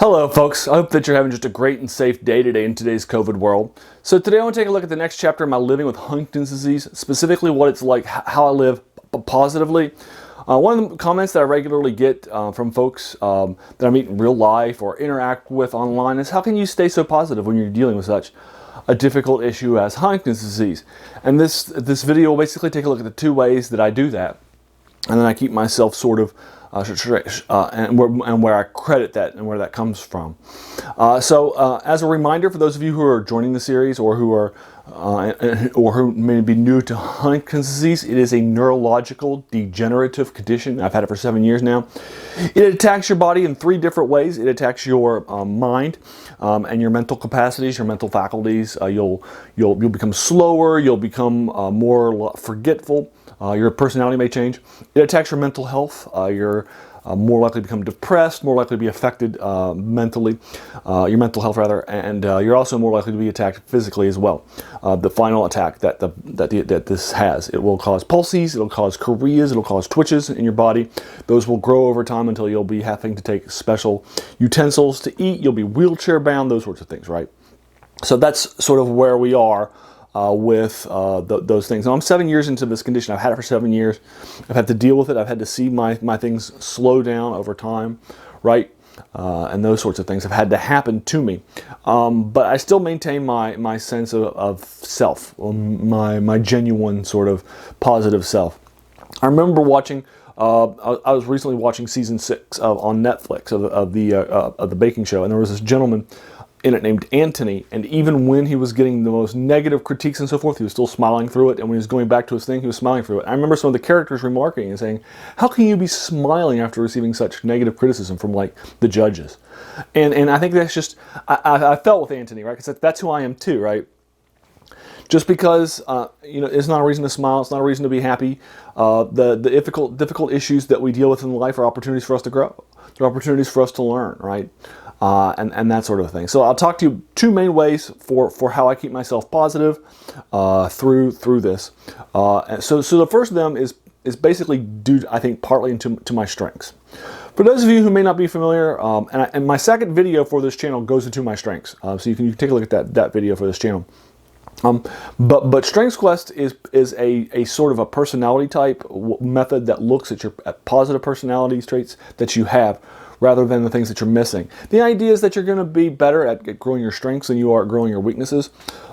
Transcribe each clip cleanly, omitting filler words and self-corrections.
Hello folks, I hope that you're having just a great and safe day today in today's COVID world. So today I want to take a look at the next chapter of my living with Huntington's disease, specifically what it's like, how I live positively. One of the comments that I regularly get from folks that I meet in real life or interact with online is, how can you stay so positive when you're dealing with such a difficult issue as Huntington's disease? And this video will basically take a look at the two ways that I do that, and then I keep myself sort of and where I credit that and where that comes from. So as a reminder for those of you who are joining the series or who may be new to Huntington's disease, it is a neurological degenerative condition. I've had it for 7 years now. It attacks your body in three different ways. It attacks your mind and your mental capacities, your mental faculties. You'll become slower. You'll become more forgetful. Your personality may change. It attacks your mental health. You're more likely to become depressed, more likely to be affected mentally, your mental health rather, and you're also more likely to be attacked physically as well. The final attack that this has, it will cause pulses, it'll cause choreas, it'll cause twitches in your body. Those will grow over time until you'll be having to take special utensils to eat. You'll be wheelchair bound, those sorts of things, right? So that's sort of where we are with those things. Now, I'm 7 years into this condition. I've had it for 7 years. I've had to deal with it. I've had to see my things slow down over time, right? And those sorts of things have had to happen to me. But I still maintain my sense of self, my genuine sort of positive self. I remember watching, I was recently watching season 6 on Netflix of the baking show, and there was this gentleman in it named Anthony, and even when he was getting the most negative critiques and so forth, he was still smiling through it, and when he was going back to his thing, he was smiling through it. I remember some of the characters remarking and saying, how can you be smiling after receiving such negative criticism from, like, the judges? And I think that's just, I felt with Anthony, right, because that's who I am too, right? Just because, it's not a reason to smile, it's not a reason to be happy. The difficult issues that we deal with in life are opportunities for us to grow. They're opportunities for us to learn, right? And that sort of thing. So I'll talk to you two main ways for how I keep myself positive through this. So the first of them is basically due, I think, partly to my strengths. For those of you who may not be familiar, and my second video for this channel goes into my strengths. So you can take a look at that video for this channel. But Strengths Quest is a sort of a personality type method that looks at positive personality traits that you have, rather than the things that you're missing. The idea is that you're going to be better at growing your strengths than you are at growing your weaknesses,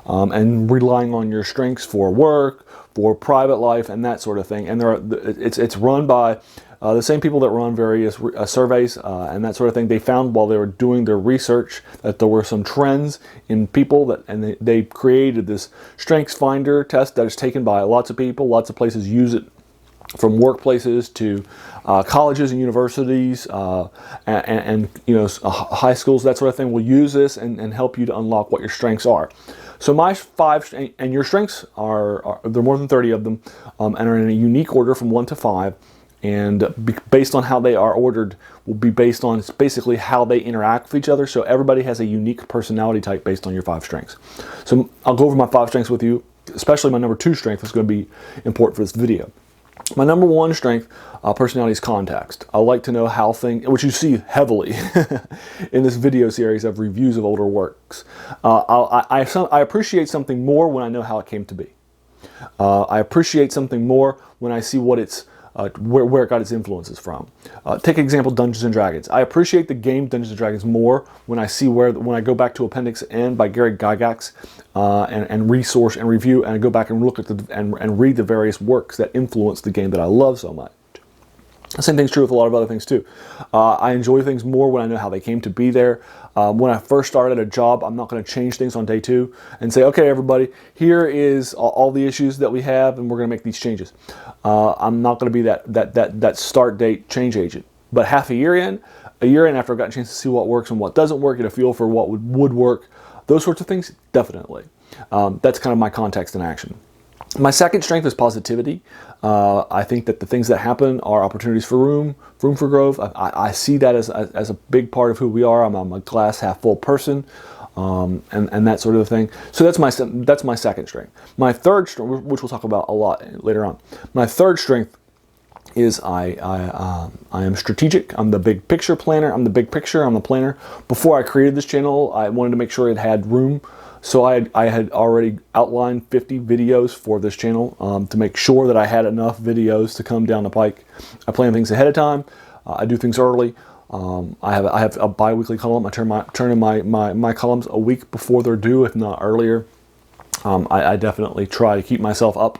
and relying on your strengths for work, for private life, and that sort of thing. And it's run by the same people that run various surveys and that sort of thing. They found while they were doing their research that there were some trends in people, and they created this Strengths Finder test that is taken by lots of people. Lots of places use it, from workplaces to colleges and universities and high schools, that sort of thing, will use this and help you to unlock what your strengths are. So my 5, and your strengths are there are more than 30 of them, and are in a unique order from 1 to 5. And based on how they are ordered will be based on basically how they interact with each other. So everybody has a unique personality type based on your 5 strengths. So I'll go over my 5 strengths with you, especially my number 2 strength is going to be important for this video. My number 1 strength, personality, is context. I like to know how things, which you see heavily in this video series of reviews of older works. I appreciate something more when I know how it came to be. I appreciate something more when I see what it's, where it got its influences from. Take example, Dungeons and Dragons. I appreciate the game Dungeons and Dragons more when I see when I go back to Appendix N by Gary Gygax and resource and review, and I go back and look at and read the various works that influence the game that I love so much. The same thing's true with a lot of other things too. I enjoy things more when I know how they came to be there. When I first started a job, I'm not going to change things on day 2 and say, okay, everybody, here is all the issues that we have, and we're going to make these changes. I'm not going to be that start date change agent. But half a year in after I've gotten a chance to see what works and what doesn't work, get a feel for what would work, those sorts of things, definitely. That's kind of my context in action. My second strength is positivity. I think that the things that happen are opportunities for room for growth. I see that as a big part of who we are. I'm a glass half full person, and that sort of thing. So that's my second strength. My third strength, which we'll talk about a lot later on. My third strength is I am strategic. I'm the big picture planner. I'm the planner. Before I created this channel, I wanted to make sure it had room. So I had already outlined 50 videos for this channel to make sure that I had enough videos to come down the pike. I plan things ahead of time. I do things early. I have a bi-weekly column. I turn in my columns a week before they're due, if not earlier. I definitely try to keep myself up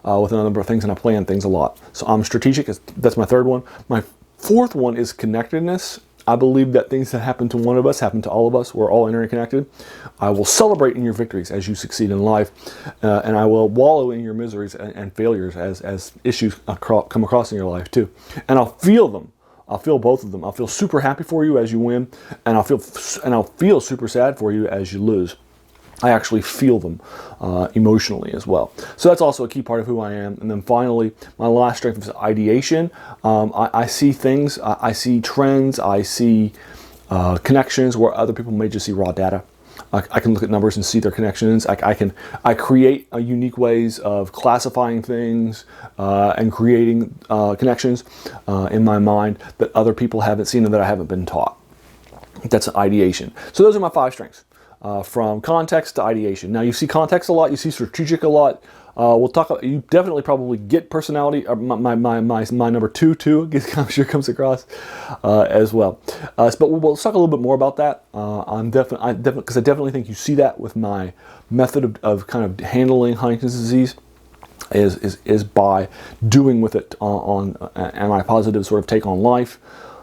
with a number of things, and I plan things a lot. So I'm strategic. That's my third one. My fourth one is connectedness. I believe that things that happen to one of us happen to all of us. We're all interconnected. I will celebrate in your victories as you succeed in life, and I will wallow in your miseries and failures as issues come across in your life too. And I'll feel them. I'll feel both of them. I'll feel super happy for you as you win, and I'll feel super sad for you as you lose. I actually feel them emotionally as well. So that's also a key part of who I am. And then finally, my last strength is ideation. I see things, I see trends, I see connections where other people may just see raw data. I can look at numbers and see their connections. I create unique ways of classifying things and creating connections in my mind that other people haven't seen and that I haven't been taught. That's ideation. So those are my 5 strengths. From context to ideation. Now you see context a lot, you see strategic a lot. We'll talk. You definitely probably get personality. My number two too. I'm sure comes across as well. But we'll talk a little bit more about that. Because I definitely think you see that with my method of kind of handling Huntington's disease. Is by doing with it and my positive sort of take on life,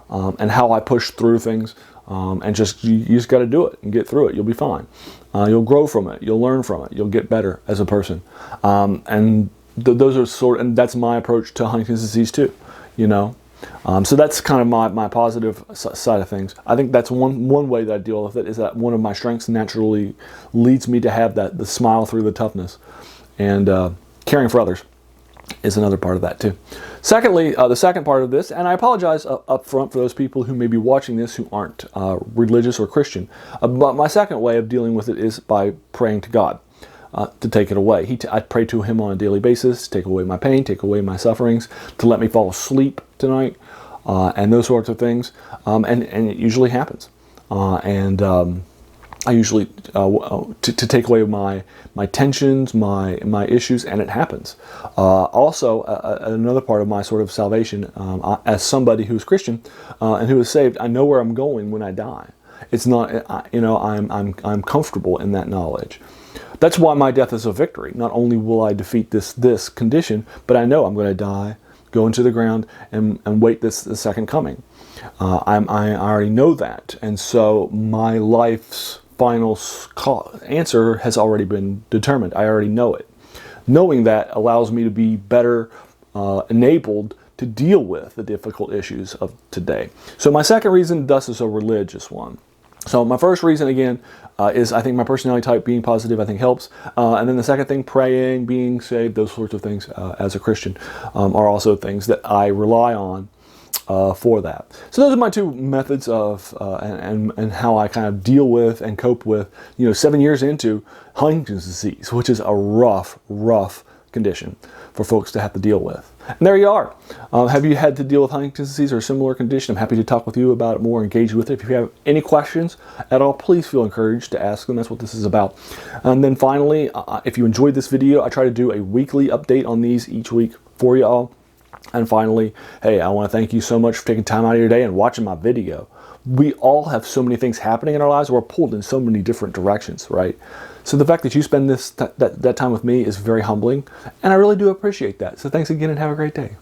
and how I push through things. And you just got to do it and get through it. You'll be fine. You'll grow from it. You'll learn from it. You'll get better as a person. And those are and that's my approach to Huntington's disease too. You know, so that's kind of my positive side of things. I think that's one way that I deal with it, is that one of my strengths naturally leads me to have the smile through the toughness, and caring for others is another part of that too. Secondly, the second part of this, and I apologize up front for those people who may be watching this who aren't religious or Christian, but my second way of dealing with it is by praying to God to take it away. I pray to Him on a daily basis, to take away my pain, take away my sufferings, to let me fall asleep tonight, and those sorts of things, and it usually happens. I usually to take away my tensions, my issues, and it happens. Also, another part of my sort of salvation, as somebody who's Christian and who is saved, I know where I'm going when I die. It's not, I'm comfortable in that knowledge. That's why my death is a victory. Not only will I defeat this condition, but I know I'm going to die, go into the ground, and wait the second coming. I already know that, and so my life's final answer has already been determined. I already know it. Knowing that allows me to be better enabled to deal with the difficult issues of today. So my second reason, thus, is a religious one. So my first reason, again, is I think my personality type being positive, I think helps. And then the second thing, praying, being saved, those sorts of things as a Christian are also things that I rely on for that. So those are my 2 methods of and how I kind of deal with and cope with, 7 years into Huntington's disease, which is a rough condition for folks to have to deal with. And there you are. Have you had to deal with Huntington's disease or a similar condition? I'm happy to talk with you about it more, engage with it. If you have any questions at all, please feel encouraged to ask them. That's what this is about. And then finally, if you enjoyed this video, I try to do a weekly update on these each week for you all. And finally, hey, I want to thank you so much for taking time out of your day and watching my video. We all have so many things happening in our lives. We're pulled in so many different directions, right? So the fact that you spend that time with me is very humbling, and I really do appreciate that. So thanks again and have a great day.